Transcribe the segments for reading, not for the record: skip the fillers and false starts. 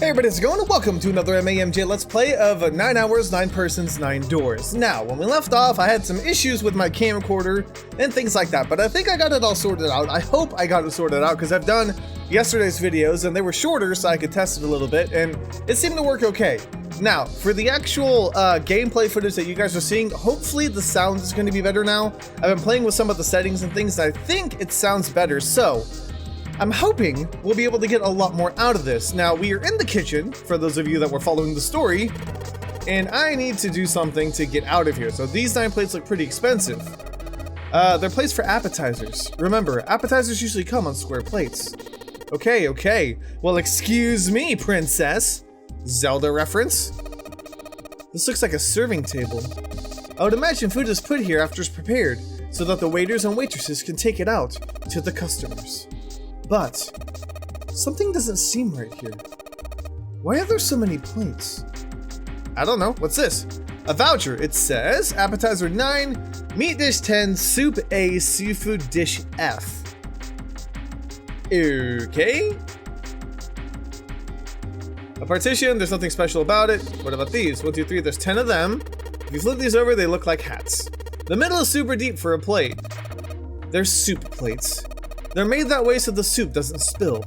Hey everybody, how's it going? Welcome to another MAMJ Let's Play of 9 Hours, 9 Persons, 9 Doors. Now, when we left off, I had some issues with my camcorder and things like that, but I think I got it all sorted out. I hope I got it sorted out because I've done yesterday's videos and they were shorter so I could test it a little bit and it seemed to work okay. Now, for the actual gameplay footage that you guys are seeing, hopefully the sound is going to be better now. I've been playing with some of the settings and things and I think it sounds better, so I'm hoping we'll be able to get a lot more out of this. Now, we are in the kitchen, for those of you that were following the story, and I need to do something to get out of here. So these 9 plates look pretty expensive. They're plates for appetizers. Remember, appetizers usually come on square plates. Okay. Well, excuse me, princess. Zelda reference? This looks like a serving table. I would imagine food is put here after it's prepared, so that the waiters and waitresses can take it out to the customers. But something doesn't seem right here. Why are there so many plates? I don't know. What's this? A voucher. It says appetizer 9, meat dish 10, soup A, seafood dish F. Okay. A partition. There's nothing special about it. What about these? 1, 2, 3. There's 10 of them. If you flip these over, they look like hats. The middle is super deep for a plate. They're soup plates. They're made that way so the soup doesn't spill.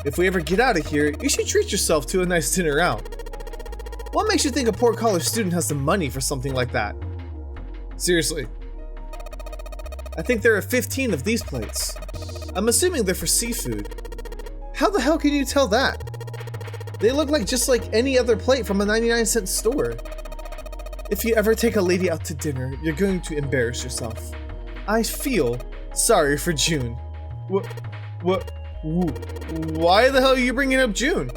If we ever get out of here, you should treat yourself to a nice dinner out. What makes you think a poor college student has the money for something like that? Seriously. I think there are 15 of these plates. I'm assuming they're for seafood. How the hell can you tell that? They look like just like any other plate from a 99-cent store. If you ever take a lady out to dinner, you're going to embarrass yourself. I feel sorry for June. Why the hell are you bringing up June?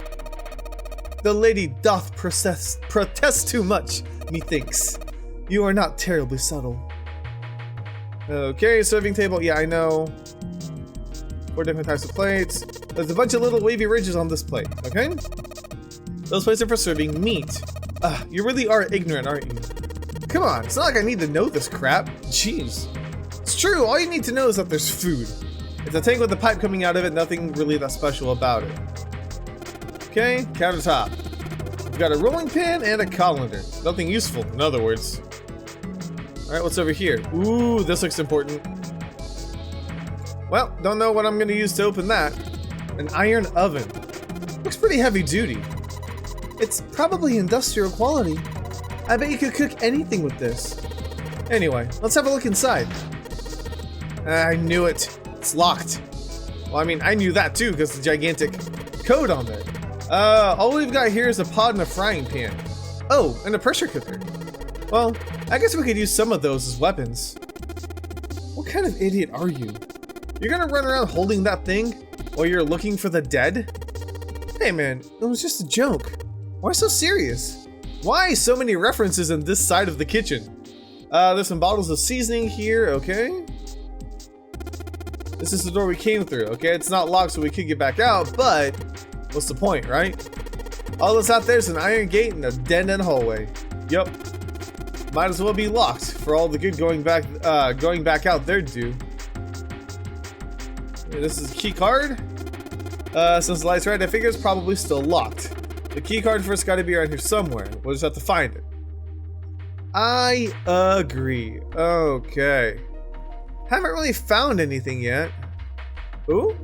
The lady doth protest too much, methinks. You are not terribly subtle. Okay, serving table, yeah, I know. 4 different types of plates. There's a bunch of little wavy ridges on this plate, okay? Those plates are for serving meat. You really are ignorant, aren't you? Come on, it's not like I need to know this crap. Jeez. It's true, all you need to know is that there's food. It's a tank with a pipe coming out of it, nothing really that special about it. Okay, countertop. We've got a rolling pin and a colander. Nothing useful, in other words. Alright, what's over here? Ooh, this looks important. Well, don't know what I'm gonna use to open that. An iron oven. Looks pretty heavy duty. It's probably industrial quality. I bet you could cook anything with this. Anyway, let's have a look inside. I knew it. It's locked. Well, I mean, I knew that too because the gigantic code on there. All we've got here is a pot and a frying pan. Oh, and a pressure cooker. Well, I guess we could use some of those as weapons. What kind of idiot are you? You're gonna run around holding that thing while you're looking for the dead? Hey man, it was just a joke. Why so serious? Why so many references in this side of the kitchen? There's some bottles of seasoning here, okay? This is the door we came through, okay? It's not locked so we could get back out, but what's the point, right? All that's out there is an iron gate and a dead-end hallway. Yup. Might as well be locked for all the good going back out there do. This is a key card. Since the light's red, I figure it's probably still locked. The key card first got to be around here somewhere. We'll just have to find it. I agree. Okay. Haven't really found anything yet. Ooh,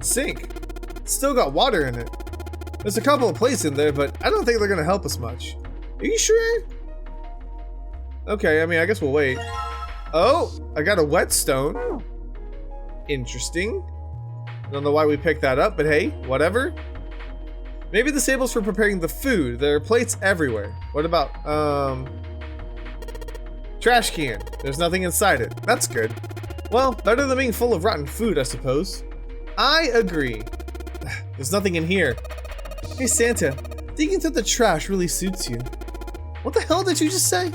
sink. Still got water in it. There's a couple of plates in there, but I don't think they're gonna help us much. Are you sure? Okay, I mean, I guess we'll wait. Oh, I got a whetstone. Interesting. Don't know why we picked that up, but hey, whatever. Maybe the table's for preparing the food. There are plates everywhere. What about, trash can. There's nothing inside it. That's good. Well, better than being full of rotten food, I suppose. I agree. There's nothing in here. Hey Santa, digging through the trash really suits you. What the hell did you just say?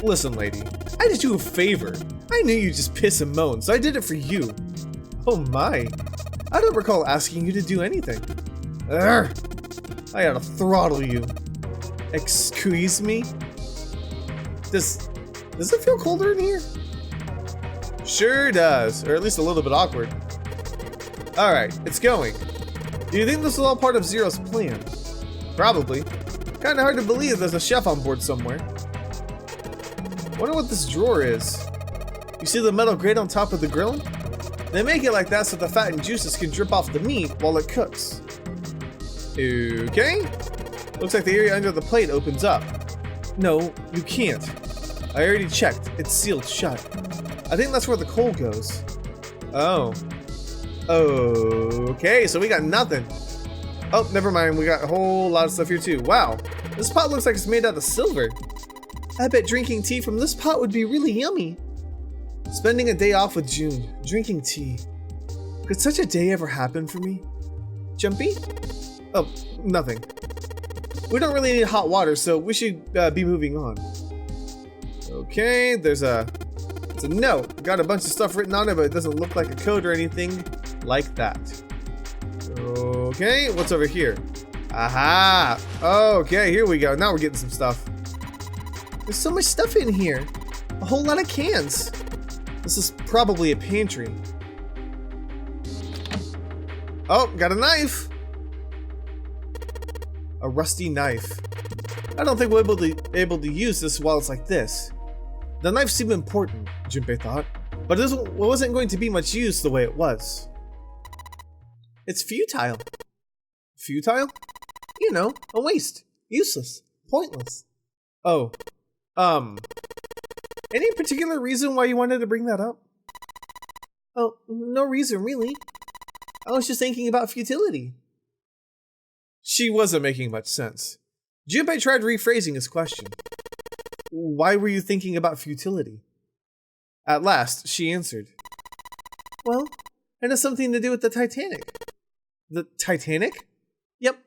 Listen, lady, I did you a favor. I knew you'd just piss and moan, so I did it for you. Oh my. I don't recall asking you to do anything. Urgh. I ought to throttle you. Excuse me? Does it feel colder in here? Sure does, or at least a little bit awkward. Alright, it's going. Do you think this is all part of Zero's plan? Probably. Kinda hard to believe there's a chef on board somewhere. Wonder what this drawer is. You see the metal grate on top of the grill? They make it like that so the fat and juices can drip off the meat while it cooks. Okay. Looks like the area under the plate opens up. No, you can't. I already checked. It's sealed shut. I think that's where the coal goes. Oh. Okay, so we got nothing. Oh, never mind. We got a whole lot of stuff here too. Wow. This pot looks like it's made out of silver. I bet drinking tea from this pot would be really yummy. Spending a day off with June, drinking tea. Could such a day ever happen for me? Jumpy? Oh, nothing. We don't really need hot water, so we should be moving on. Okay, it's a note. Got a bunch of stuff written on it, but it doesn't look like a code or anything like that. Okay, what's over here? Aha! Okay, here we go. Now we're getting some stuff. There's so much stuff in here. A whole lot of cans. This is probably a pantry. Oh, got a knife. A rusty knife. I don't think we'll be able to use this while it's like this. The knife seemed important, Junpei thought, but it wasn't going to be much use the way it was. It's futile. Futile? You know, a waste. Useless. Pointless. Oh. Any particular reason why you wanted to bring that up? Oh, no reason really. I was just thinking about futility. She wasn't making much sense. Junpei tried rephrasing his question. Why were you thinking about futility? At last, she answered. Well, it has something to do with the Titanic. The Titanic? Yep.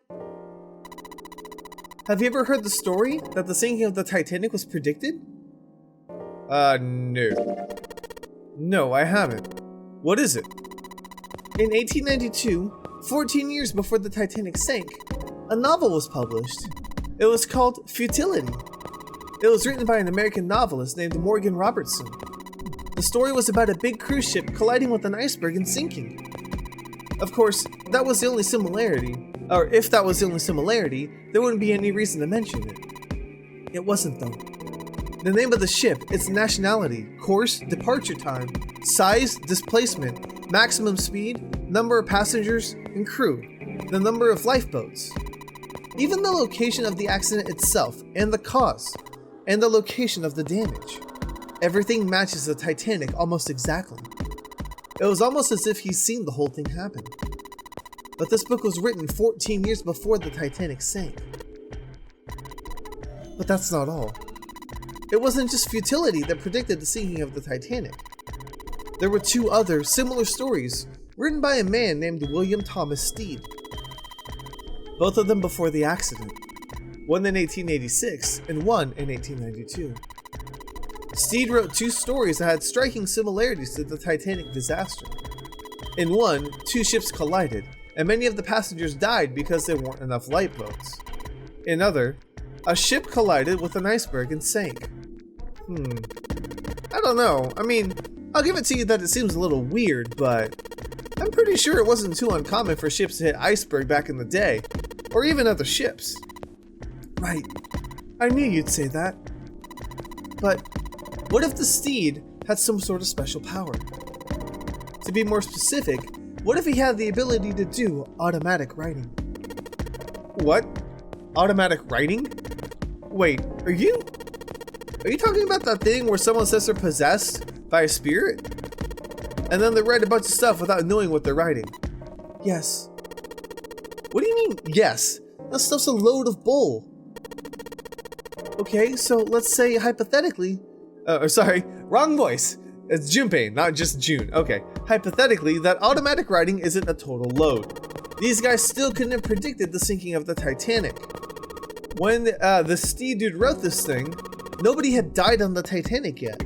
Have you ever heard the story that the sinking of the Titanic was predicted? No. No, I haven't. What is it? In 1892, 14 years before the Titanic sank, a novel was published. It was called Futility. It was written by an American novelist named Morgan Robertson. The story was about a big cruise ship colliding with an iceberg and sinking. Of course, that was the only similarity. Or if that was the only similarity, there wouldn't be any reason to mention it. It wasn't though. The name of the ship, its nationality, course, departure time, size, displacement, maximum speed, number of passengers, and crew, the number of lifeboats. Even the location of the accident itself, and the cause, and the location of the damage. Everything matches the Titanic almost exactly. It was almost as if he'd seen the whole thing happen. But this book was written 14 years before the Titanic sank. But that's not all. It wasn't just futility that predicted the sinking of the Titanic. There were two other similar stories written by a man named William Thomas Stead. Both of them before the accident. One in 1886 and one in 1892. Stead wrote two stories that had striking similarities to the Titanic disaster. In one, two ships collided, and many of the passengers died because there weren't enough lifeboats. In other, a ship collided with an iceberg and sank. I don't know. I mean, I'll give it to you that it seems a little weird, but I'm pretty sure it wasn't too uncommon for ships to hit iceberg back in the day, or even other ships. Right. I knew you'd say that. But what if the Stead had some sort of special power? To be more specific, what if he had the ability to do automatic writing? What? Automatic writing? Wait, are you talking about that thing where someone says they're possessed by a spirit? And then they write a bunch of stuff without knowing what they're writing? Yes. What do you mean, yes? That stuff's a load of bull. Okay, so let's say hypothetically, wrong voice. It's Junpei, not just June. Okay, hypothetically, that automatic writing isn't a total load. These guys still couldn't have predicted the sinking of the Titanic. When the Stead dude wrote this thing, nobody had died on the Titanic yet.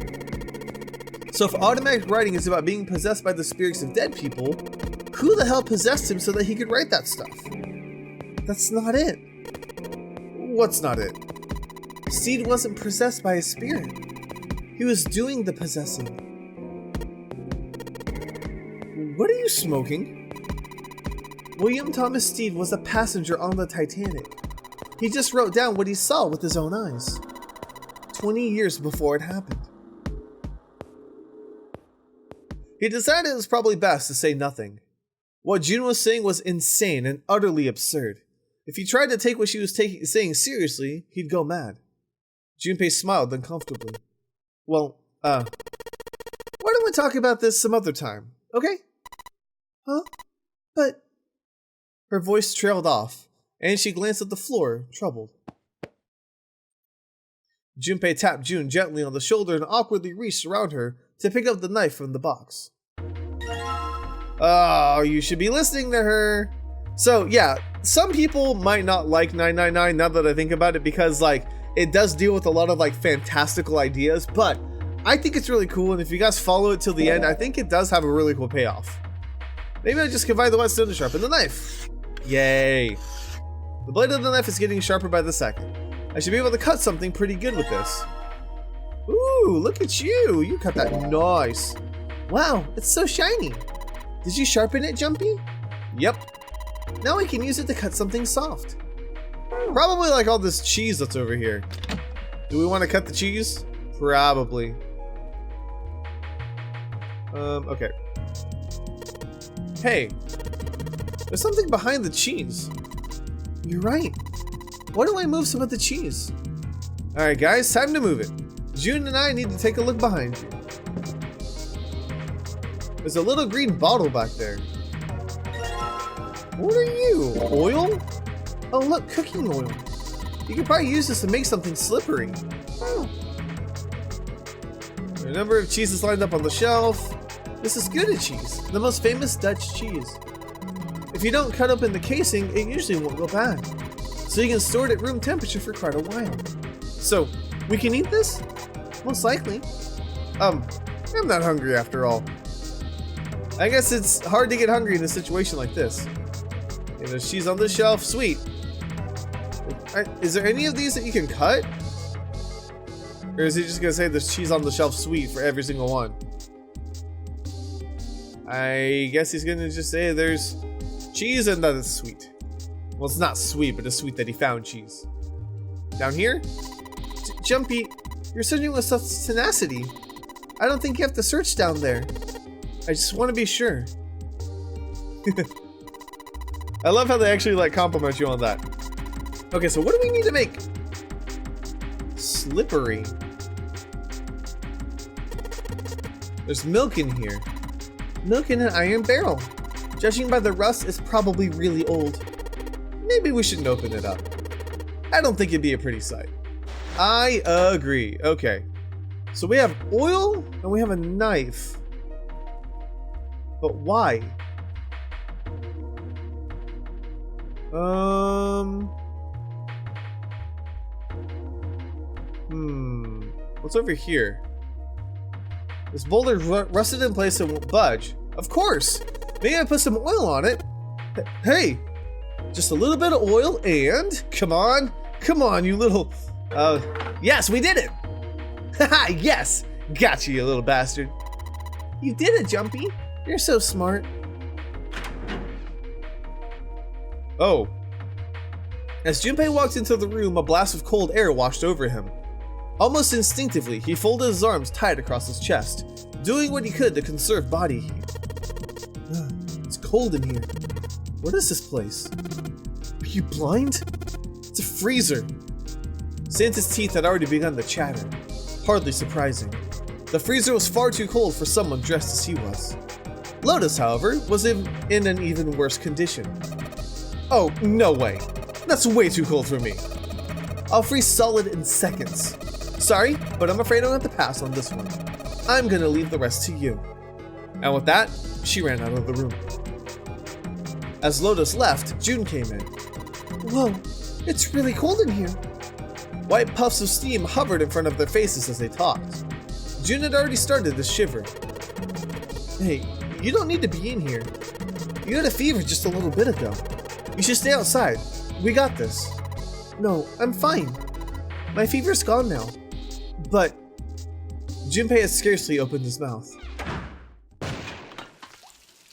So if automatic writing is about being possessed by the spirits of dead people, who the hell possessed him so that he could write that stuff? That's not it. What's not it? Stead wasn't possessed by a spirit. He was doing the possessing. What are you smoking? William Thomas Stead was a passenger on the Titanic. He just wrote down what he saw with his own eyes. 20 years before it happened. He decided it was probably best to say nothing. What June was saying was insane and utterly absurd. If he tried to take what she was saying seriously, he'd go mad. Junpei smiled uncomfortably. Well, why don't we talk about this some other time, okay? Huh? But... Her voice trailed off, and she glanced at the floor, troubled. Junpei tapped June gently on the shoulder and awkwardly reached around her to pick up the knife from the box. Oh, you should be listening to her. So, yeah, some people might not like 999 now that I think about it because, like, it does deal with a lot of, like, fantastical ideas, but I think it's really cool, and if you guys follow it till the end, I think it does have a really cool payoff. Maybe I just combine the whetstone to sharpen the knife. Yay. The blade of the knife is getting sharper by the second. I should be able to cut something pretty good with this. Ooh, look at you. You cut that nice. Wow, it's so shiny. Did you sharpen it, Jumpy? Yep. Now we can use it to cut something soft. Probably like all this cheese that's over here. Do we want to cut the cheese? Probably. Okay. Hey, there's something behind the cheese. You're right. Why don't I move some of the cheese? Alright guys, time to move it. June and I need to take a look behind you. There's a little green bottle back there. What are you? Oil? Oh look, cooking oil. You could probably use this to make something slippery. Oh. There are a number of cheeses lined up on the shelf. This is Gouda cheese, the most famous Dutch cheese. If you don't cut open the casing, it usually won't go bad. So you can store it at room temperature for quite a while. So, we can eat this? Most likely. I'm not hungry after all. I guess it's hard to get hungry in a situation like this. Okay, there's cheese on this shelf, sweet. Is there any of these that you can cut? Or is he just gonna say there's cheese on the shelf sweet for every single one? I guess he's gonna just say there's cheese and that it's sweet. Well, it's not sweet, but it's sweet that he found cheese. Down here? Jumpy, you're searching with such tenacity. I don't think you have to search down there. I just want to be sure. I love how they actually like compliment you on that. Okay, so what do we need to make? Slippery. There's milk in here. Milk in an iron barrel. Judging by the rust, it's probably really old. Maybe we shouldn't open it up. I don't think it'd be a pretty sight. I agree. Okay. So we have oil and we have a knife. But why? What's over here? This boulder rusted in place and won't budge. Of course! Maybe I put some oil on it. Hey! Just a little bit of oil and... Come on, you little... yes, we did it! Haha, yes! Gotcha, you little bastard. You did it, Jumpy. You're so smart. Oh. As Junpei walked into the room, a blast of cold air washed over him. Almost instinctively, he folded his arms tight across his chest, doing what he could to conserve body heat. It's cold in here. What is this place? Are you blind? It's a freezer. Santa's teeth had already begun to chatter. Hardly surprising. The freezer was far too cold for someone dressed as he was. Lotus, however, was in an even worse condition. Oh, no way. That's way too cold for me. I'll freeze solid in seconds. Sorry, but I'm afraid I'll have to pass on this one. I'm gonna leave the rest to you. And with that, she ran out of the room. As Lotus left, June came in. Whoa, it's really cold in here. White puffs of steam hovered in front of their faces as they talked. June had already started to shiver. Hey, you don't need to be in here. You had a fever just a little bit ago. You should stay outside. We got this. No, I'm fine. My fever's gone now. But... Junpei had scarcely opened his mouth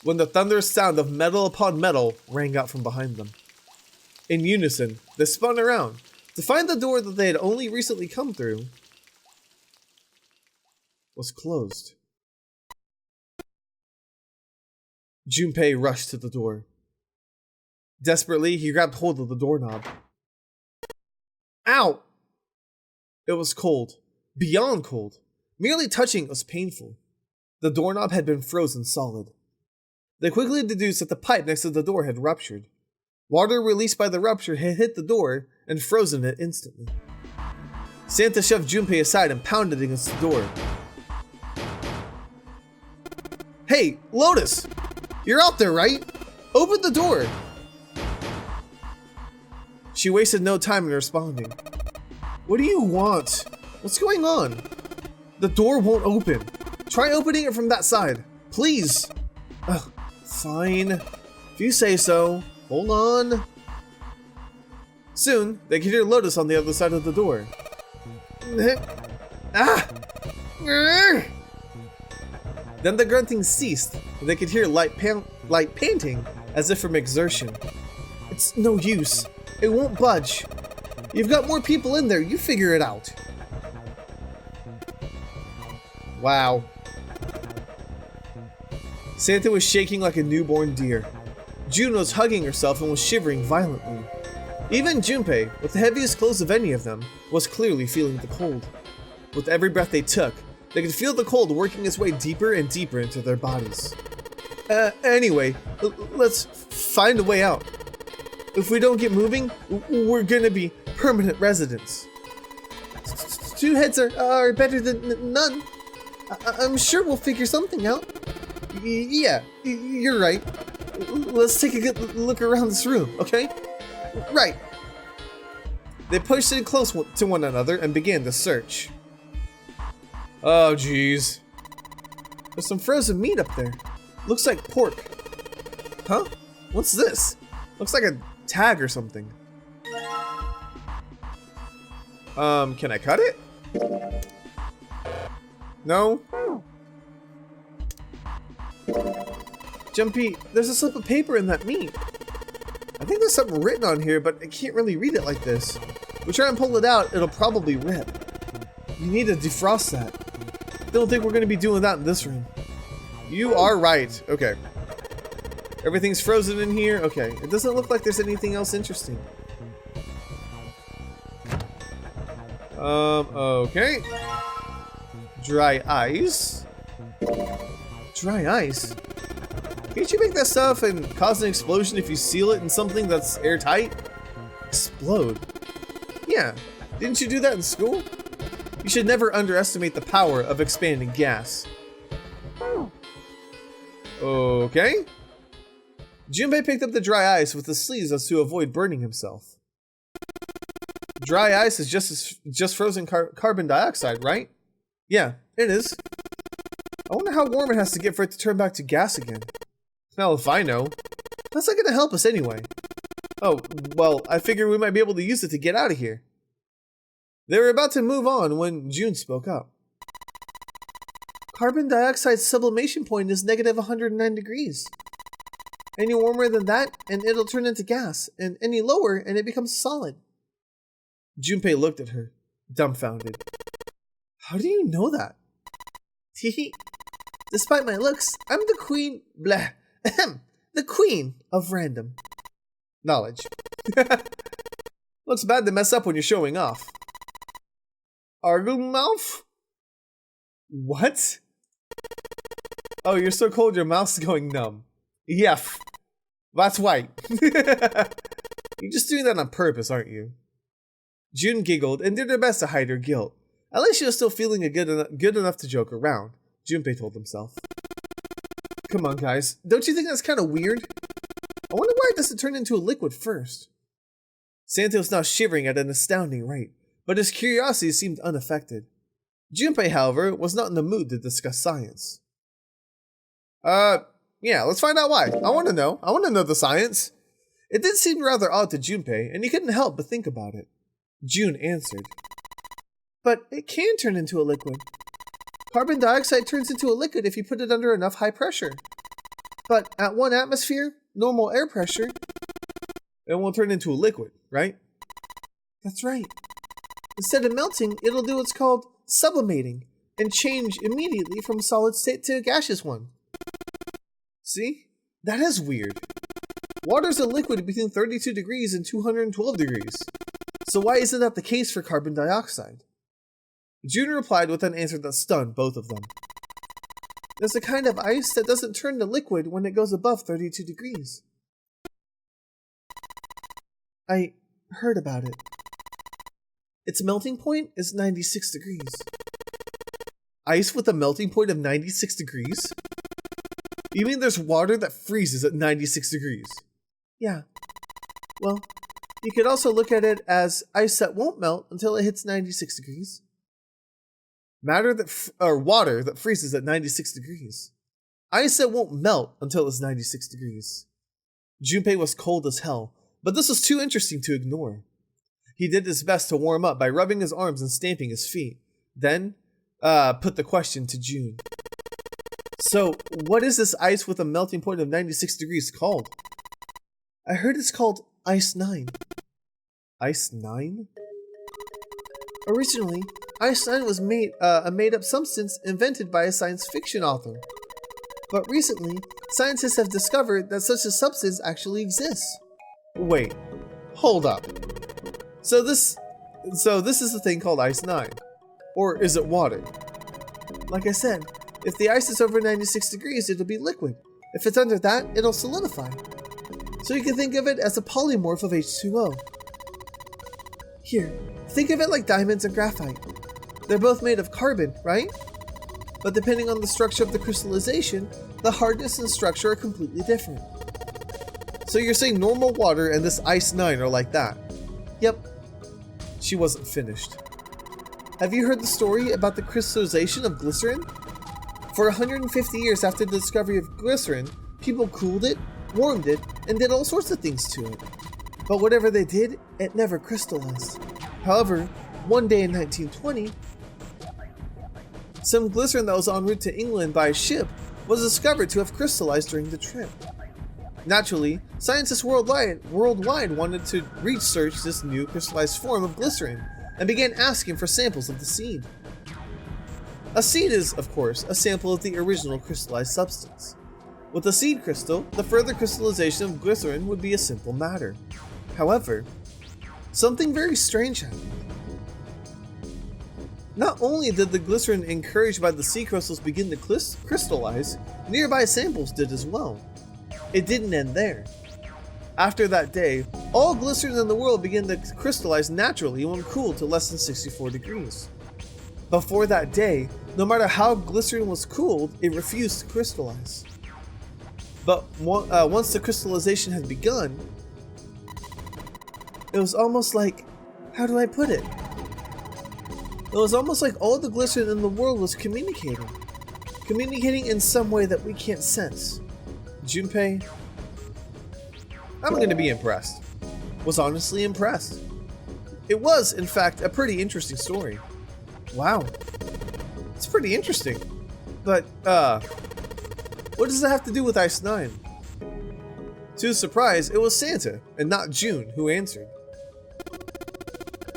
when the thunderous sound of metal upon metal rang out from behind them. In unison, they spun around to find the door that they had only recently come through was closed. Junpei rushed to the door. Desperately, he grabbed hold of the doorknob. Ow! It was cold. Beyond cold. Merely touching it was painful. The doorknob had been frozen solid. They quickly deduced that the pipe next to the door had ruptured. Water released by the rupture had hit the door and frozen it instantly. Santa shoved Junpei aside and pounded against the door. Hey, Lotus! You're out there, right? Open the door! She wasted no time in responding. What do you want? What's going on? The door won't open. Try opening it from that side. Please. Ugh, fine. If you say so. Hold on. Soon, they could hear Lotus on the other side of the door. Ah! Then the grunting ceased, and they could hear light panting, as if from exertion. It's no use. It won't budge. You've got more people in there. You figure it out. Wow. Santa was shaking like a newborn deer. June was hugging herself and was shivering violently. Even Junpei, with the heaviest clothes of any of them, was clearly feeling the cold. With every breath they took, they could feel the cold working its way deeper and deeper into their bodies. Anyway, let's find a way out. If we don't get moving, we're gonna be permanent residents. 2 heads are better than none. I'm sure we'll figure something out. Yeah, you're right. Let's take a good look around this room, okay? Right. They pushed in close to one another and began to search. Oh, jeez. There's some frozen meat up there. Looks like pork. Huh? What's this? Looks like a tag or something. Can I cut it? No? Jumpy, there's a slip of paper in that meat. I think there's something written on here, but I can't really read it like this. If we try and pull it out, it'll probably rip. You need to defrost that. Don't think we're going to be doing that in this room. You are right. Okay. Everything's frozen in here. Okay. It doesn't look like there's anything else interesting. Okay. Dry ice. Dry ice? Can't you make that stuff and cause an explosion if you seal it in something that's airtight? Explode? Yeah. Didn't you do that in school? You should never underestimate the power of expanding gas. Okay. Junpei picked up the dry ice with the sleeves as to avoid burning himself. Dry ice is just frozen carbon dioxide, right? Yeah, it is. I wonder how warm it has to get for it to turn back to gas again. Hell if I know. How's that gonna help us anyway? Oh, well, I figure we might be able to use it to get out of here. They were about to move on when June spoke up. Carbon dioxide's sublimation point is negative 109 degrees. Any warmer than that, and it'll turn into gas, and any lower, and it becomes solid. Junpei looked at her, dumbfounded. How do you know that? Teehee. Despite my looks, I'm the queen, blah, the queen of random knowledge. Looks bad to mess up when you're showing off. Argylmouth? What? Oh, you're so cold your mouth's going numb. Yeah, that's white. You're just doing that on purpose, aren't you? June giggled and did her best to hide her guilt. At least she was still feeling good enough to joke around, Junpei told himself. Come on, guys. Don't you think that's kind of weird? I wonder why it doesn't turn into a liquid first. Santa was now shivering at an astounding rate, but his curiosity seemed unaffected. Junpei, however, was not in the mood to discuss science. Yeah, let's find out why. I want to know. I want to know the science. It did seem rather odd to Junpei, and he couldn't help but think about it. June answered. But it can turn into a liquid. Carbon dioxide turns into a liquid if you put it under enough high pressure. But at 1 atmosphere, normal air pressure, it won't turn into a liquid, right? That's right. Instead of melting, it'll do what's called sublimating and change immediately from a solid state to a gaseous one. See? That is weird. Water's a liquid between 32 degrees and 212 degrees. So why isn't that the case for carbon dioxide? June replied with an answer that stunned both of them. There's a kind of ice that doesn't turn to liquid when it goes above 32 degrees. I heard about it. Its melting point is 96 degrees. Ice with a melting point of 96 degrees? You mean there's water that freezes at 96 degrees? Yeah. Well, you could also look at it as ice that won't melt until it hits 96 degrees. Water that freezes at 96 degrees. Ice that won't melt until it's 96 degrees. Junpei was cold as hell, but this was too interesting to ignore. He did his best to warm up by rubbing his arms and stamping his feet. Then, put the question to June. So, what is this ice with a melting point of 96 degrees called? I heard it's called Ice 9. Ice 9? Originally, Ice 9 was a made-up substance invented by a science fiction author. But recently, scientists have discovered that such a substance actually exists. Wait, hold up. So this is the thing called Ice 9. Or is it water? Like I said, if the ice is over 96 degrees, it'll be liquid. If it's under that, it'll solidify. So you can think of it as a polymorph of H2O. Here, think of it like diamonds and graphite. They're both made of carbon, right? But depending on the structure of the crystallization, the hardness and structure are completely different. So you're saying normal water and this Ice 9 are like that? Yep. She wasn't finished. Have you heard the story about the crystallization of glycerin? For 150 years after the discovery of glycerin, people cooled it, warmed it, and did all sorts of things to it. But whatever they did, it never crystallized. However, one day in 1920, some glycerin that was en route to England by a ship was discovered to have crystallized during the trip. Naturally, scientists worldwide wanted to research this new crystallized form of glycerin and began asking for samples of the seed. A seed is, of course, a sample of the original crystallized substance. With a seed crystal, the further crystallization of glycerin would be a simple matter. However, something very strange happened. Not only did the glycerin encouraged by the seed crystals begin to crystallize, nearby samples did as well. It didn't end there. After that day, all glycerin in the world began to crystallize naturally when cooled to less than 64 degrees. Before that day, no matter how glycerin was cooled, it refused to crystallize. But once the crystallization had begun, it was almost like, how do I put it? It was almost like all the glycerin in the world was communicating in some way that we can't sense. Junpei, I'm going to be impressed. Was honestly impressed. It was, in fact, a pretty interesting story. Wow. It's pretty interesting. But, what does that have to do with Ice 9? To his surprise, it was Santa, and not June, who answered.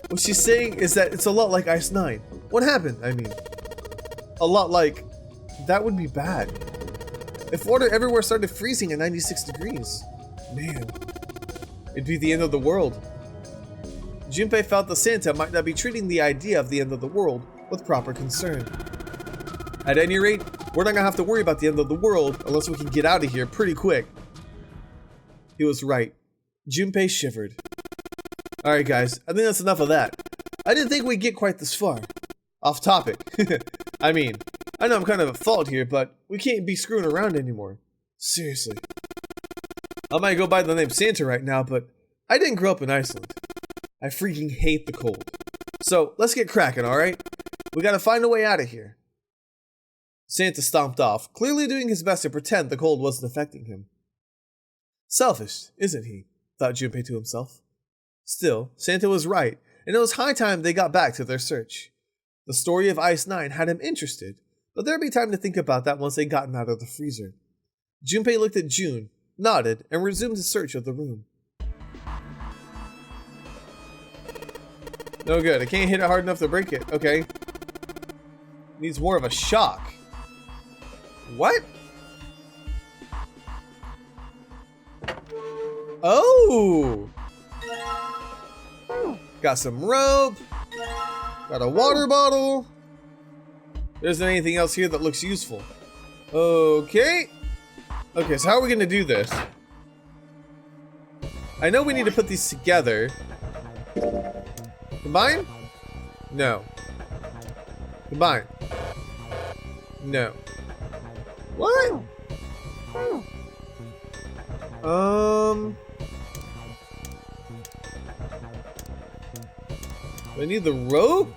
What she's saying is that it's a lot like Ice 9. What happened, I mean? A lot like... That would be bad. If water everywhere started freezing at 96 degrees, man, it'd be the end of the world. Junpei felt that Santa might not be treating the idea of the end of the world with proper concern. At any rate, we're not gonna have to worry about the end of the world unless we can get out of here pretty quick. He was right. Junpei shivered. Alright guys, I think that's enough of that. I didn't think we'd get quite this far. Off topic. I mean, I know I'm kind of at fault here, but we can't be screwing around anymore. Seriously. I might go by the name Santa right now, but I didn't grow up in Iceland. I freaking hate the cold. So, let's get cracking, alright? We gotta find a way out of here. Santa stomped off, clearly doing his best to pretend the cold wasn't affecting him. Selfish, isn't he? Thought Junpei to himself. Still, Santa was right, and it was high time they got back to their search. The story of Ice 9 had him interested, but there'd be time to think about that once they'd gotten out of the freezer. Junpei looked at June, nodded, and resumed his search of the room. No good. I can't hit it hard enough to break it. Okay. Needs more of a shock. What? Oh! Got some rope. Got a water bottle. There isn't anything else here that looks useful. Okay. Okay, so how are we gonna do this? I know we need to put these together. Combine? No. Combine. No. What? I need the rope?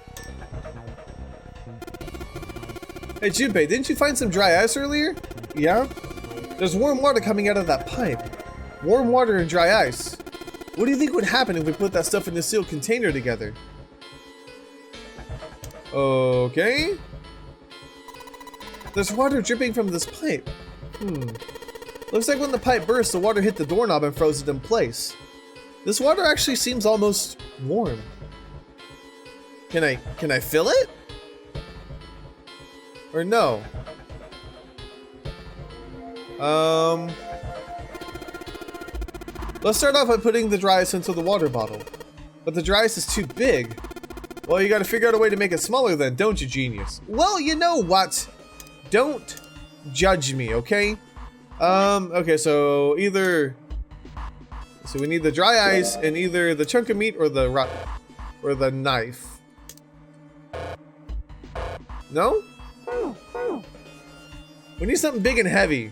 Hey Junpei, didn't you find some dry ice earlier? Yeah? There's warm water coming out of that pipe. Warm water and dry ice. What do you think would happen if we put that stuff in a sealed container together? Okay. There's water dripping from this pipe. Looks like when the pipe burst, the water hit the doorknob and froze it in place. This water actually seems almost warm. Can I fill it? Or no? Let's start off by putting the dry ice into the water bottle. But the dry ice is too big. Well, you gotta figure out a way to make it smaller then, don't you, genius? Well, you know what? Don't judge me, okay? Okay, so either... So we need the dry ice and either the chunk of meat or the knife. No? We need something big and heavy.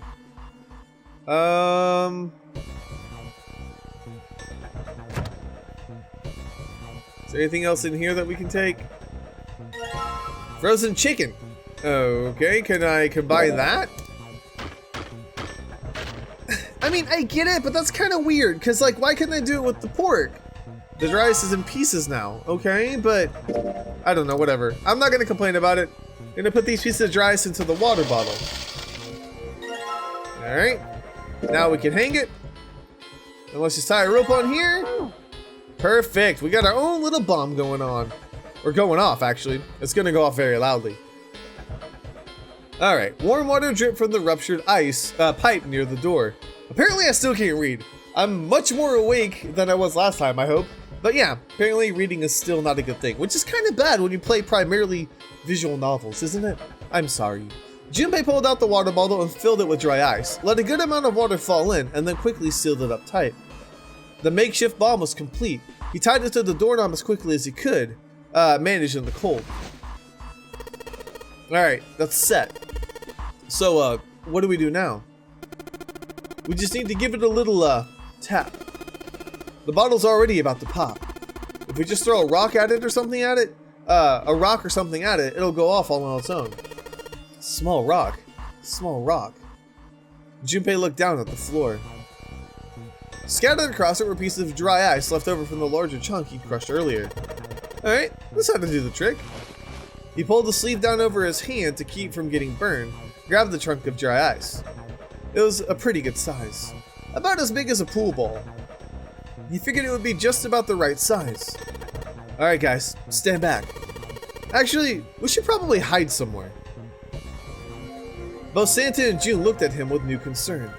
Is there anything else in here that we can take? Frozen chicken. Okay, can I combine that? I mean, I get it, but that's kind of weird, because, like, why couldn't I do it with the pork? The dry ice is in pieces now, okay? But, I don't know, whatever. I'm not going to complain about it. I'm going to put these pieces of dry ice into the water bottle. Alright. Now we can hang it. And let's just tie a rope on here. Perfect. We got our own little bomb going on. Or going off, actually. It's going to go off very loudly. Alright. Warm water drip from the ruptured ice pipe near the door. Apparently I still can't read. I'm much more awake than I was last time, I hope. But yeah, apparently reading is still not a good thing, which is kind of bad when you play primarily visual novels, isn't it? I'm sorry. Junpei pulled out the water bottle and filled it with dry ice, let a good amount of water fall in, and then quickly sealed it up tight. The makeshift bomb was complete. He tied it to the doorknob as quickly as he could, managed in the cold. Alright, that's set. So, what do we do now? We just need to give it a little, tap. The bottle's already about to pop. If we just throw a rock at it or something at it, it'll go off all on its own. Small rock. Small rock. Junpei looked down at the floor. Scattered across it were pieces of dry ice left over from the larger chunk he'd crushed earlier. Alright, this had to do the trick. He pulled the sleeve down over his hand to keep from getting burned, grabbed the chunk of dry ice. It was a pretty good size. About as big as a pool ball. He figured it would be just about the right size. Alright guys, stand back. Actually, we should probably hide somewhere. Both Santa and June looked at him with new concern.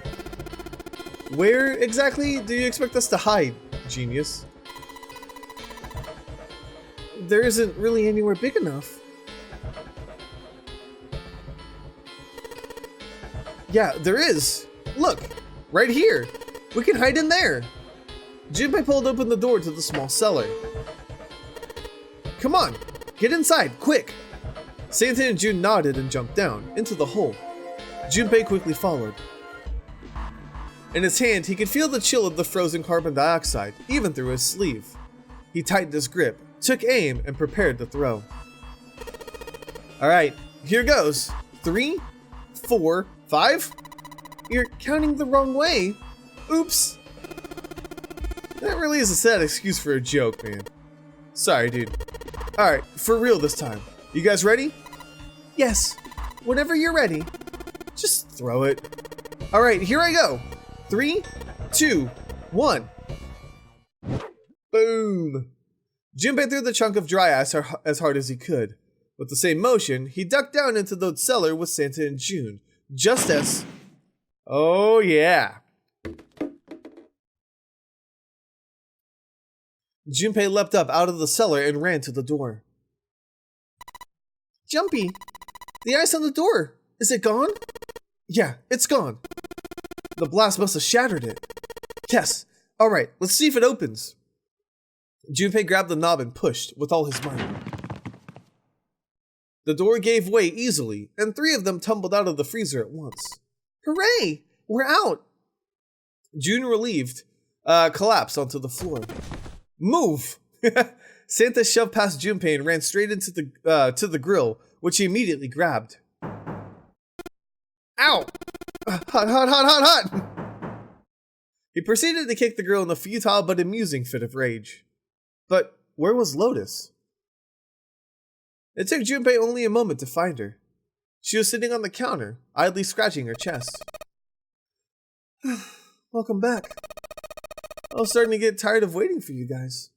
Where exactly do you expect us to hide, genius? There isn't really anywhere big enough. Yeah, there is. Look, right here. We can hide in there. Junpei pulled open the door to the small cellar. Come on, get inside, quick. Santa and June nodded and jumped down, into the hole. Junpei quickly followed. In his hand, he could feel the chill of the frozen carbon dioxide, even through his sleeve. He tightened his grip, took aim, and prepared to throw. Alright, here goes. 3, 4, 5? You're counting the wrong way. Oops. That really is a sad excuse for a joke, man. Sorry, dude. Alright, for real this time. You guys ready? Yes. Whenever you're ready. Just throw it. Alright, here I go. 3, 2, 1. Boom. Junpei threw the chunk of dry ice as hard as he could. With the same motion, he ducked down into the cellar with Santa and June, just as... Oh yeah! Junpei leapt up out of the cellar and ran to the door. Jumpy, the ice on the door, is it gone? Yeah, it's gone. The blast must have shattered it. Yes, alright, let's see if it opens. Junpei grabbed the knob and pushed with all his might. The door gave way easily, and 3 of them tumbled out of the freezer at once. Hooray! We're out! June, relieved, collapsed onto the floor. Move! Santa shoved past Junpei and ran straight into to the grill, which he immediately grabbed. Ow! Hot, hot, hot, hot, hot! He proceeded to kick the grill in a futile but amusing fit of rage. But where was Lotus? It took Junpei only a moment to find her. She was sitting on the counter, idly scratching her chest. Welcome back. I was starting to get tired of waiting for you guys.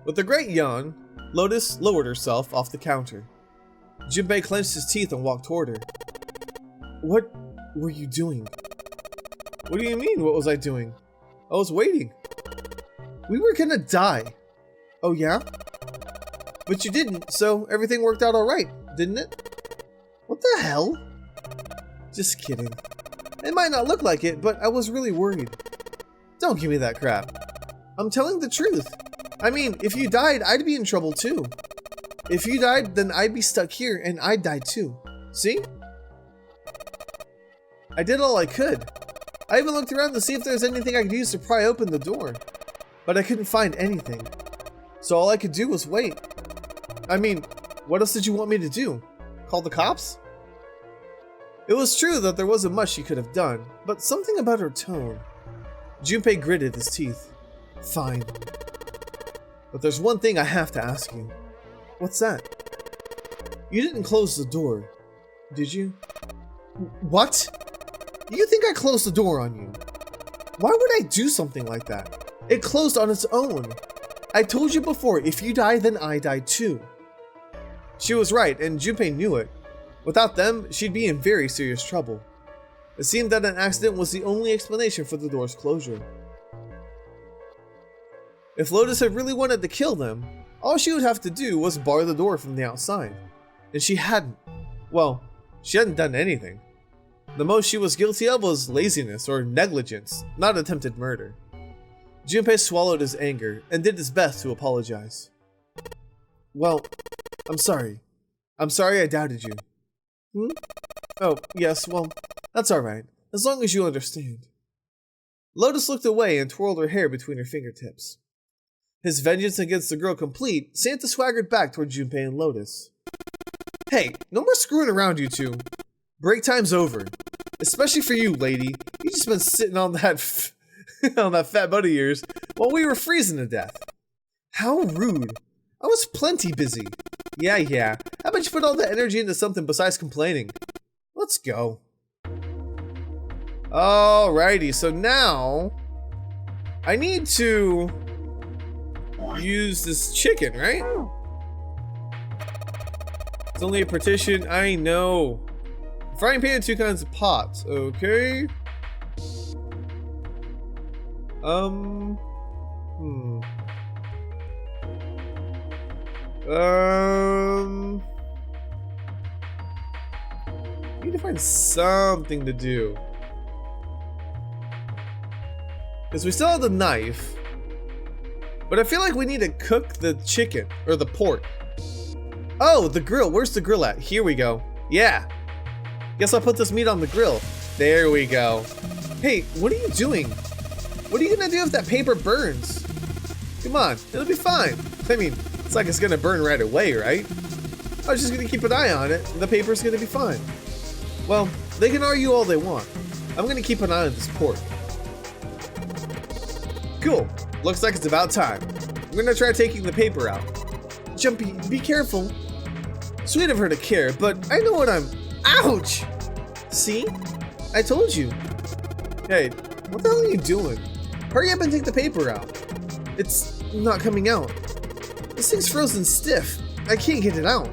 With a great yawn, Lotus lowered herself off the counter. Junpei clenched his teeth and walked toward her. What were you doing? What do you mean, what was I doing? I was waiting. We were gonna die. Oh yeah? But you didn't, so everything worked out alright, didn't it? What the hell? Just kidding. It might not look like it, but I was really worried. Don't give me that crap. I'm telling the truth. I mean, if you died, I'd be in trouble too. If you died, then I'd be stuck here and I'd die too. See? I did all I could. I even looked around to see if there's anything I could use to pry open the door. But I couldn't find anything. So all I could do was wait. I mean, what else did you want me to do? Call the cops? It was true that there wasn't much she could have done, but something about her tone. Junpei gritted his teeth. Fine. But there's one thing I have to ask you. What's that? You didn't close the door, did you? What? You think I closed the door on you? Why would I do something like that? It closed on its own. I told you before, if you die, then I die too. She was right, and Junpei knew it. Without them, she'd be in very serious trouble. It seemed that an accident was the only explanation for the door's closure. If Lotus had really wanted to kill them, all she would have to do was bar the door from the outside. And she hadn't. Well, she hadn't done anything. The most she was guilty of was laziness or negligence, not attempted murder. Junpei swallowed his anger and did his best to apologize. Well, I'm sorry. I'm sorry I doubted you. Oh, yes, well, that's alright, as long as you understand. Lotus looked away and twirled her hair between her fingertips. His vengeance against the girl complete, Santa swaggered back toward Junpei and Lotus. Hey, no more screwing around, you two. Break time's over. Especially for you, lady. You just been sitting on that on that fat butt of yours while we were freezing to death. How rude. I was plenty busy. Yeah. How about you put all that energy into something besides complaining? Let's go. Alrighty, so now I need to use this chicken, right? It's only a partition, I know. Frying pan and 2 kinds of pots, okay. Need to find something to do. Because we still have the knife. But I feel like we need to cook the chicken, or the pork. Oh, the grill, where's the grill at? Here we go. Yeah. Guess I'll put this meat on the grill. There we go. Hey, what are you doing? What are you gonna do if that paper burns? Come on, it'll be fine. I mean, it's like it's gonna burn right away, right? I was just gonna keep an eye on it, and the paper's gonna be fine. Well, they can argue all they want. I'm gonna keep an eye on this pork. Cool, looks like it's about time. I'm gonna try taking the paper out. Jumpy, be careful. Sweet of her to care, but I know what I'm... Ouch! See? I told you. Hey, what the hell are you doing? Hurry up and take the paper out. It's not coming out. This thing's frozen stiff. I can't get it out.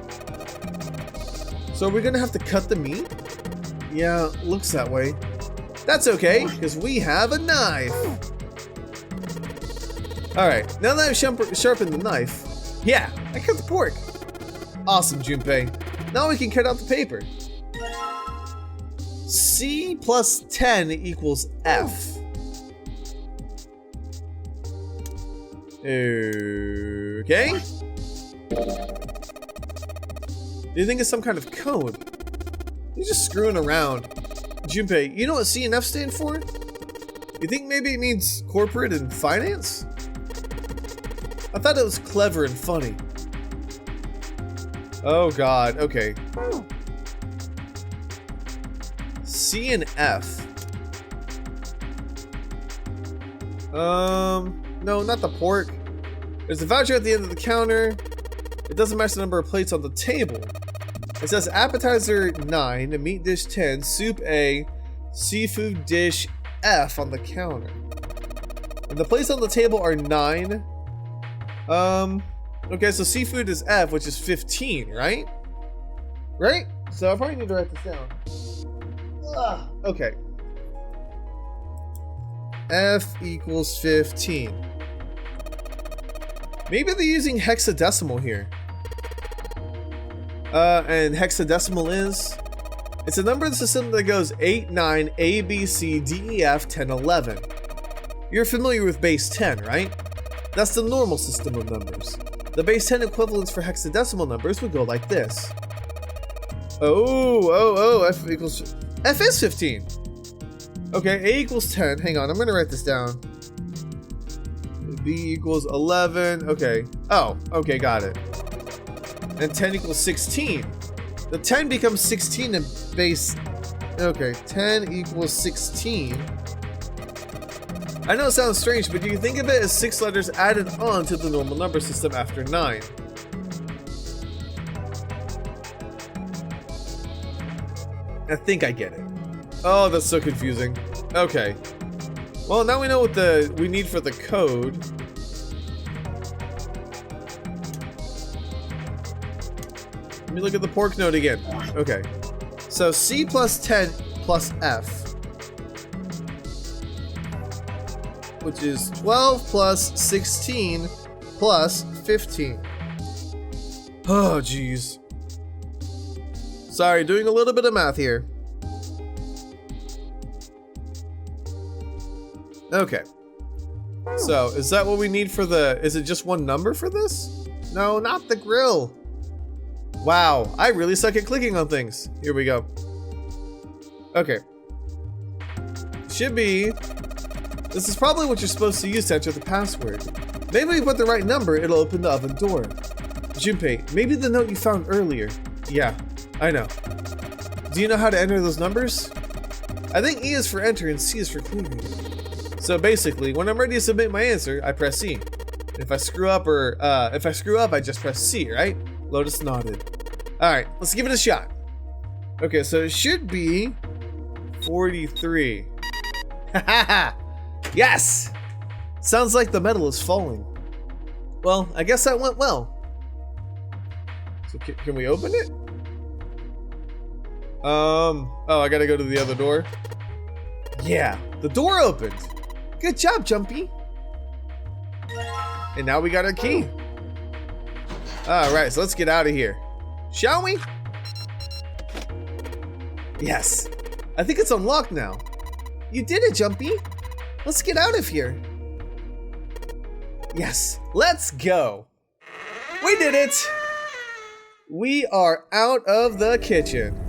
So are we gonna have to cut the meat? Yeah, looks that way. That's okay, because we have a knife. Alright, now that I've sharpened the knife, yeah, I cut the pork. Awesome, Junpei. Now we can cut out the paper. C plus 10 equals F. Okay. Do you think it's some kind of code? You're just screwing around. Junpei, you know what C and F stand for? You think maybe it means corporate and finance? I thought it was clever and funny. Oh god, okay. C and F. No, not the pork. There's a voucher at the end of the counter. It doesn't match the number of plates on the table. It says appetizer 9, meat dish 10, soup A, seafood dish F on the counter. And the plates on the table are 9. Okay, so seafood is F, which is 15, right? Right? So I probably need to write this down. Ugh. Okay. F equals 15. Maybe they're using hexadecimal here. And hexadecimal is? It's a number system that goes 8, 9, A, B, C, D, E, F, 10, 11. You're familiar with base 10, right? That's the normal system of numbers. The base 10 equivalents for hexadecimal numbers would go like this. F equals... F is 15! Okay, A equals 10. Hang on, I'm gonna write this down. B equals 11. Okay. Oh, okay, got it. And 10 equals 16. The 10 becomes 16 in base... Okay, 10 equals 16. I know it sounds strange, but do you think of it as 6 letters added on to the normal number system after 9? I think I get it. Oh, that's so confusing. Okay. Well, now we know what we need for the code. Let me look at the pork note again. Okay. So C plus 10 plus F, which is 12 plus 16 plus 15. Oh, geez. Sorry, doing a little bit of math here. Okay. So, is that what we need for the... Is it just one number for this? No, not the grill. Wow, I really suck at clicking on things. Here we go. Okay. Should be... This is probably what you're supposed to use to enter the password. Maybe if you put the right number, it'll open the oven door. Junpei, maybe the note you found earlier. Yeah, I know. Do you know how to enter those numbers? I think E is for enter and C is for clearing. So basically, when I'm ready to submit my answer, I press C. If I screw up, I just press C, right? Lotus nodded. Alright, let's give it a shot. Okay, so it should be 43. Haha! Yes! Sounds like the metal is falling. Well, I guess that went well. So can we open it? Oh, I gotta go to the other door. Yeah, the door opened. Good job, Jumpy. And now we got our key. Alright, so let's get out of here. Shall we? Yes. I think it's unlocked now. You did it, Jumpy. Let's get out of here. Yes, let's go. We did it. We are out of the kitchen.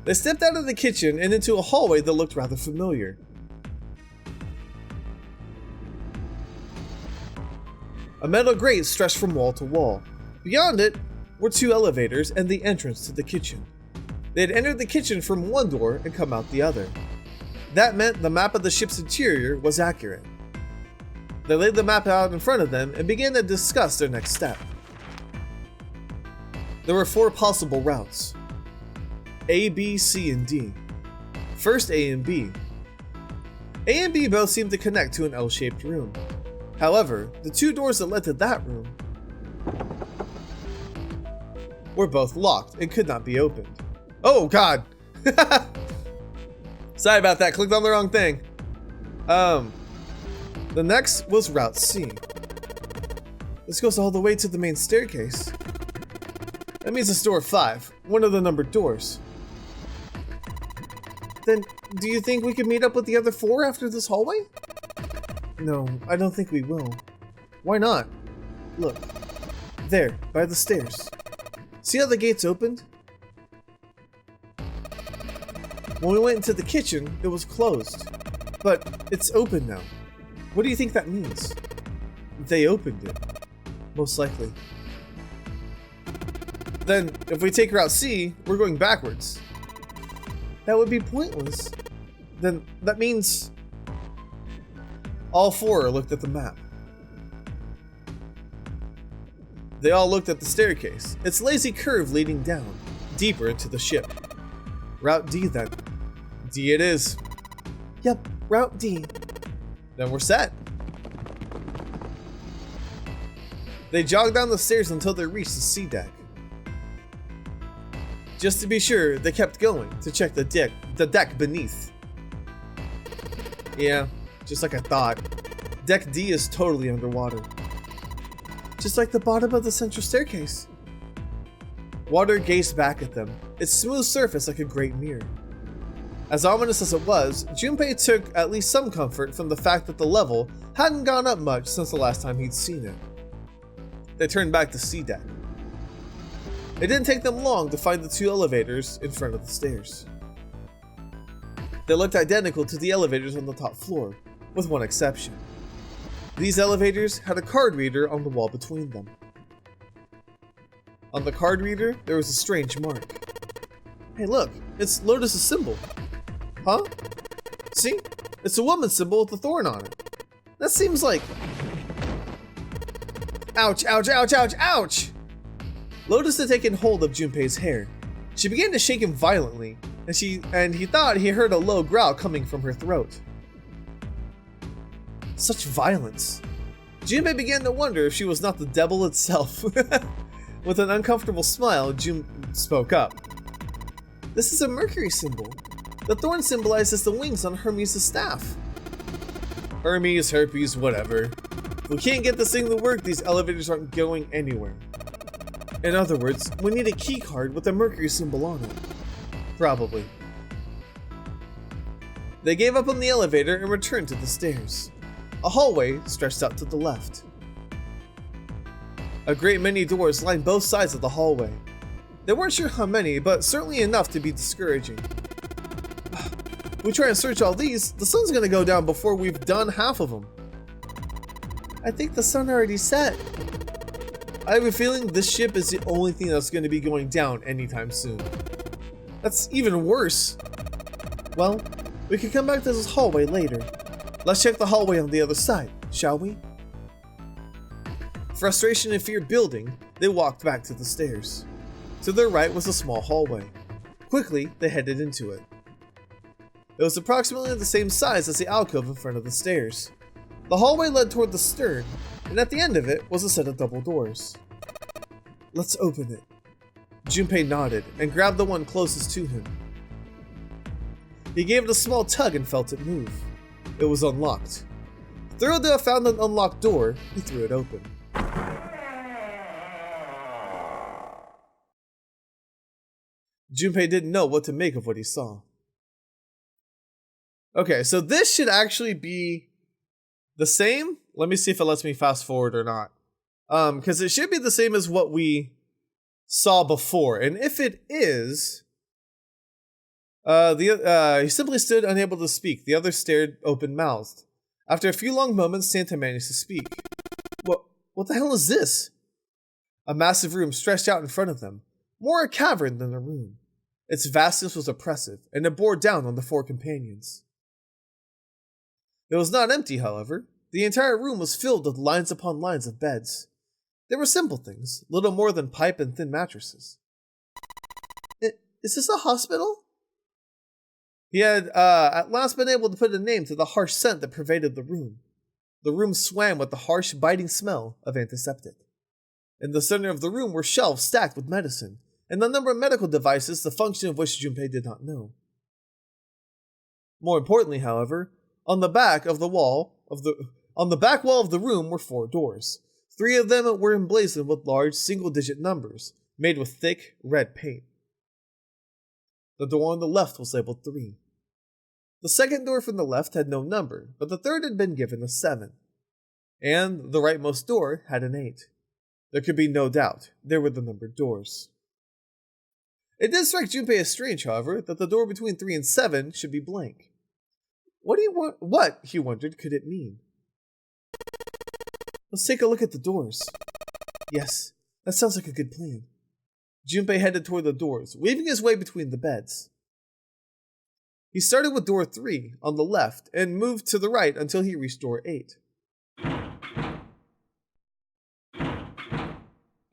They stepped out of the kitchen and into a hallway that looked rather familiar. A metal grate stretched from wall to wall. Beyond it were 2 elevators and the entrance to the kitchen. They had entered the kitchen from one door and come out the other. That meant the map of the ship's interior was accurate. They laid the map out in front of them and began to discuss their next step. There were 4 possible routes. A, B, C, and D. First A and B. A and B both seem to connect to an L-shaped room. However, the two doors that led to that room were both locked and could not be opened. Oh god! Sorry about that, clicked on the wrong thing. The next was Route C. This goes all the way to the main staircase. That means it's door 5, one of the numbered doors. Then, do you think we could meet up with the other 4 after this hallway? No, I don't think we will. Why not? Look, there, by the stairs. See how the gates opened? When we went into the kitchen, it was closed. But it's open now. What do you think that means? They opened it. Most likely. Then, if we take Route C, we're going backwards. That would be pointless. Then, that means... All 4 looked at the map. They all looked at the staircase, its lazy curve leading down, deeper into the ship. Route D then. D it is. Yep, Route D. Then we're set. They jogged down the stairs until they reached the C deck. Just to be sure, they kept going to check the deck beneath. Yeah, just like I thought. Deck D is totally underwater. Just like the bottom of the central staircase. Water gazed back at them, its smooth surface like a great mirror. As ominous as it was, Junpei took at least some comfort from the fact that the level hadn't gone up much since the last time he'd seen it. They turned back to C deck. It didn't take them long to find the 2 elevators in front of the stairs. They looked identical to the elevators on the top floor, with one exception. These elevators had a card reader on the wall between them. On the card reader, there was a strange mark. Hey look, it's Lotus's symbol. Huh? See? It's a woman's symbol with a thorn on it. That seems like... Ouch, ouch, ouch, ouch, ouch! Lotus had taken hold of Junpei's hair. She began to shake him violently, and he thought he heard a low growl coming from her throat. Such violence. Junpei began to wonder if she was not the devil itself. With an uncomfortable smile, Jun spoke up. This is a Mercury symbol. The thorn symbolizes the wings on Hermes' staff. Hermes, Herpes, whatever. If we can't get this thing to work, these elevators aren't going anywhere. In other words, we need a key card with a Mercury symbol on it. Probably. They gave up on the elevator and returned to the stairs. A hallway stretched out to the left. A great many doors lined both sides of the hallway. They weren't sure how many, but certainly enough to be discouraging. If we try and search all these, the sun's gonna go down before we've done half of them. I think the sun already set. I have a feeling this ship is the only thing that's gonna be going down anytime soon. That's even worse. Well, we can come back to this hallway later. Let's check the hallway on the other side, shall we? Frustration and fear building, they walked back to the stairs. To their right was a small hallway. Quickly, they headed into it. It was approximately the same size as the alcove in front of the stairs. The hallway led toward the stern, and at the end of it was a set of double doors. Let's open it. Junpei nodded and grabbed the one closest to him. He gave it a small tug and felt it move. It was unlocked. Thrilled to have found an unlocked door, he threw it open. Junpei didn't know what to make of what he saw. Okay, so this should actually be the same. Let me see if it lets me fast forward or not. Because it should be the same as what we saw before. And if it is, he simply stood unable to speak. The others stared open-mouthed. After a few long moments, Santa managed to speak. What the hell is this? A massive room stretched out in front of them. More a cavern than a room. Its vastness was oppressive, and it bore down on the 4 companions. It was not empty, however. The entire room was filled with lines upon lines of beds. They were simple things, little more than pipe and thin mattresses. Is this a hospital? He had at last been able to put a name to the harsh scent that pervaded the room. The room swam with the harsh, biting smell of antiseptic. In the center of the room were shelves stacked with medicine, and a number of medical devices, the function of which Junpei did not know. More importantly, however, on the back wall of the room were 4 doors. 3 of them were emblazoned with large single-digit numbers, made with thick, red paint. The door on the left was labeled 3. The second door from the left had no number, but the third had been given a 7. And the rightmost door had an 8. There could be no doubt, they were the numbered doors. It did strike Junpei as strange, however, that the door between 3 and 7 should be blank. What, he wondered, could it mean? Let's take a look at the doors. Yes, that sounds like a good plan. Junpei headed toward the doors, weaving his way between the beds. He started with door 3 on the left and moved to the right until he reached door 8.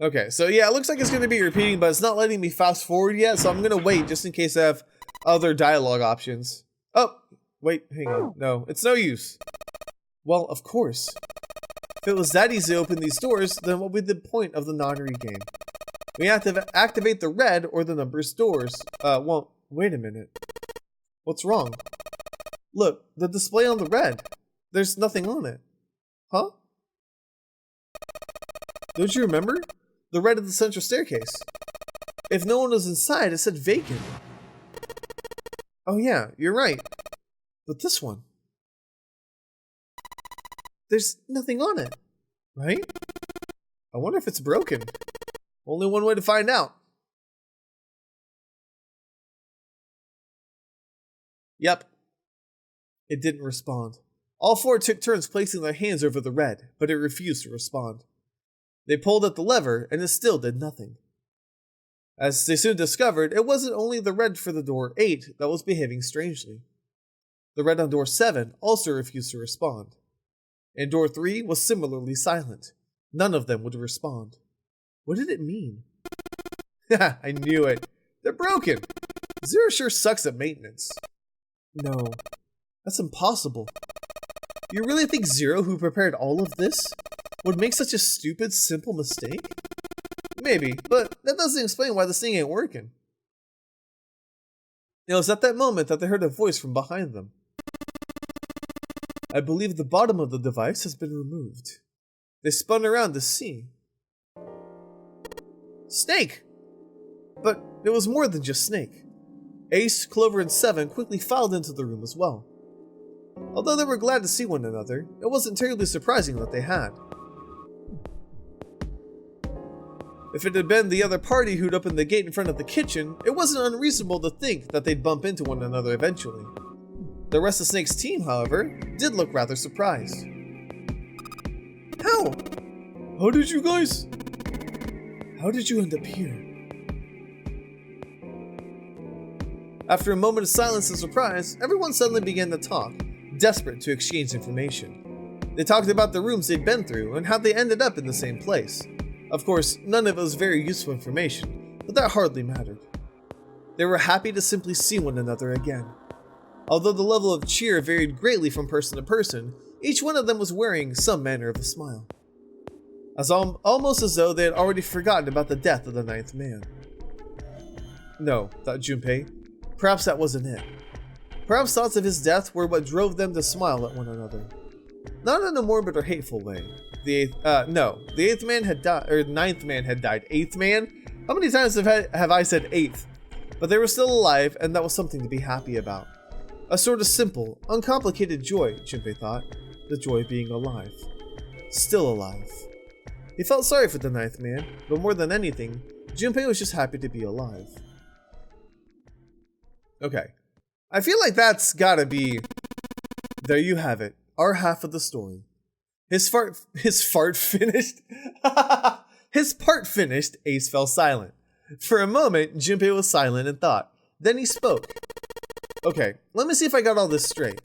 Okay, so yeah, it looks like it's going to be repeating, but it's not letting me fast forward yet, so I'm going to wait just in case I have other dialogue options. Oh, wait, hang on. No, it's no use. Well, of course. If it was that easy to open these doors, then what would be the point of the nonary game? We have to activate the red or the numbers doors. Well, wait a minute. What's wrong? Look, the display on the red. There's nothing on it. Huh? Don't you remember? The red of the central staircase. If no one was inside, it said vacant. Oh yeah, you're right. But this one. There's nothing on it, right? I wonder if it's broken. Only one way to find out. Yep. It didn't respond. All 4 took turns placing their hands over the red, but it refused to respond. They pulled at the lever, and it still did nothing. As they soon discovered, it wasn't only the red for the door 8 that was behaving strangely. The red on door 7 also refused to respond. And door 3 was similarly silent. None of them would respond. What did it mean? Haha, I knew it. They're broken. Zero sure sucks at maintenance. No, that's impossible. You really think Zero, who prepared all of this, would make such a stupid, simple mistake? Maybe, but that doesn't explain why this thing ain't working. It was at that moment that they heard a voice from behind them. I believe the bottom of the device has been removed. They spun around to see. Snake! But it was more than just Snake. Ace, Clover, and Seven quickly filed into the room as well. Although they were glad to see one another, it wasn't terribly surprising that they had. If it had been the other party who'd opened the gate in front of the kitchen, it wasn't unreasonable to think that they'd bump into one another eventually. The rest of Snake's team, however, did look rather surprised. How? How did you guys? How did you end up here? After a moment of silence and surprise, everyone suddenly began to talk, desperate to exchange information. They talked about the rooms they'd been through and how they ended up in the same place. Of course, none of it was very useful information, but that hardly mattered. They were happy to simply see one another again. Although the level of cheer varied greatly from person to person, each one of them was wearing some manner of a smile. Almost as though they had already forgotten about the death of the 9th man. No, thought Junpei. Perhaps that wasn't it. Perhaps thoughts of his death were what drove them to smile at one another. Not in a morbid or hateful way. The 8th man had died, or 9th man had died. 8th man? How many times have I said 8th? But they were still alive, and that was something to be happy about. A sort of simple, uncomplicated joy, Junpei thought. The joy of being alive. Still alive. He felt sorry for the 9th man, but more than anything, Junpei was just happy to be alive. Okay. I feel like that's gotta be... There you have it. Our half of the story. His part finished. His part finished, Ace fell silent. For a moment, Junpei was silent in thought. Then he spoke. Okay, let me see if I got all this straight.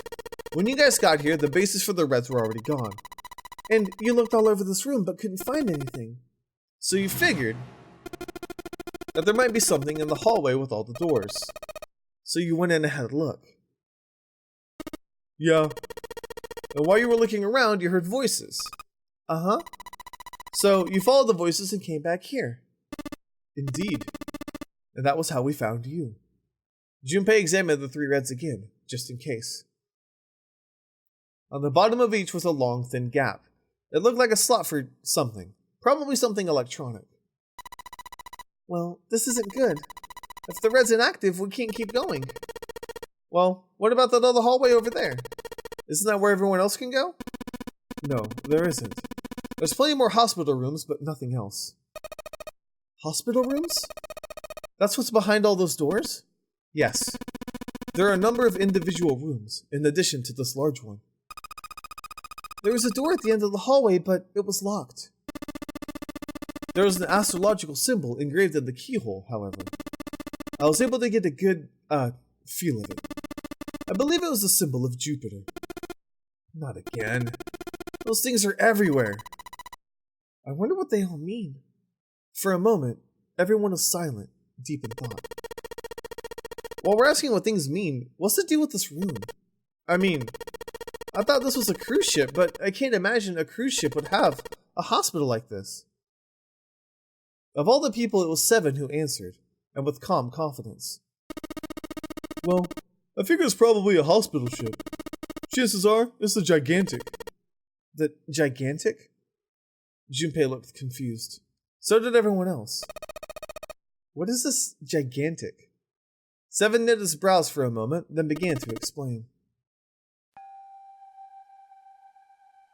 When you guys got here, the bases for the Reds were already gone. And you looked all over this room but couldn't find anything. So you figured... that there might be something in the hallway with all the doors. So you went in and had a look. Yeah. And while you were looking around, you heard voices. Uh-huh. So you followed the voices and came back here. Indeed. And that was how we found you. Junpei examined the 3 reds again, just in case. On the bottom of each was a long, thin gap. It looked like a slot for something. Probably something electronic. Well, this isn't good. If the red's inactive, we can't keep going. Well, what about that other hallway over there? Isn't that where everyone else can go? No, there isn't. There's plenty more hospital rooms, but nothing else. Hospital rooms? That's what's behind all those doors? Yes. There are a number of individual rooms, in addition to this large one. There was a door at the end of the hallway, but it was locked. There was an astrological symbol engraved in the keyhole, however. I was able to get a good, feel of it. I believe it was the symbol of Jupiter. Not again. Those things are everywhere. I wonder what they all mean. For a moment, everyone was silent, deep in thought. While we're asking what things mean, what's the deal with this room? I mean, I thought this was a cruise ship, but I can't imagine a cruise ship would have a hospital like this. Of all the people, it was 7 who answered, and with calm confidence. Well, I figure it's probably a hospital ship. Chances are, it's the Gigantic. The Gigantic? Junpei looked confused. So did everyone else. What is this Gigantic? 7 knit his brows for a moment, then began to explain.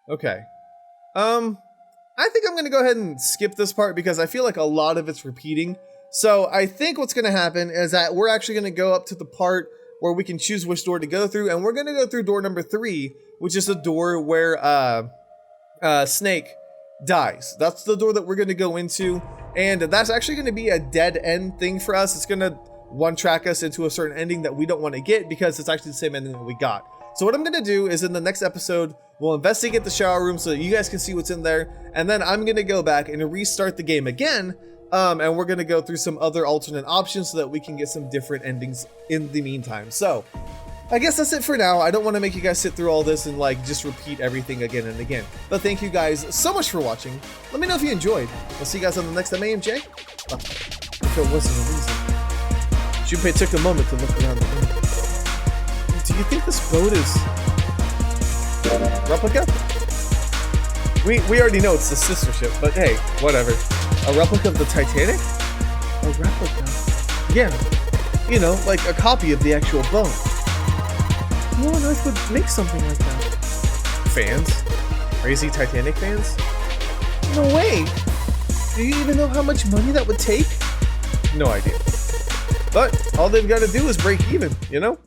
Okay. I think I'm gonna go ahead and skip this part because I feel like a lot of it's repeating. So I think what's gonna happen is that we're actually gonna go up to the part where we can choose which door to go through, and we're gonna go through door number 3, which is the door where Snake dies. That's the door that we're gonna go into, and that's actually gonna be a dead end thing for us. It's gonna one-track us into a certain ending that we don't want to get because it's actually the same ending that we got. So what I'm gonna do is in the next episode, we'll investigate the shower room so that you guys can see what's in there, and then I'm gonna go back and restart the game again, and we're gonna go through some other alternate options so that we can get some different endings in the meantime. So I guess that's it for now. I don't want to make you guys sit through all this and like just repeat everything again and again. But thank you guys so much for watching. Let me know if you enjoyed. I'll see you guys on the next MAMJ. If it wasn't a reason. Junpei took a moment to look around the room. Do you think this boat is replica? We already know it's the sister ship, but hey, whatever. A replica of the Titanic? A replica? Yeah. You know, like a copy of the actual boat. Who on earth would make something like that? Fans? Crazy Titanic fans? No way! Do you even know how much money that would take? No idea. But all they've got to do is break even, you know?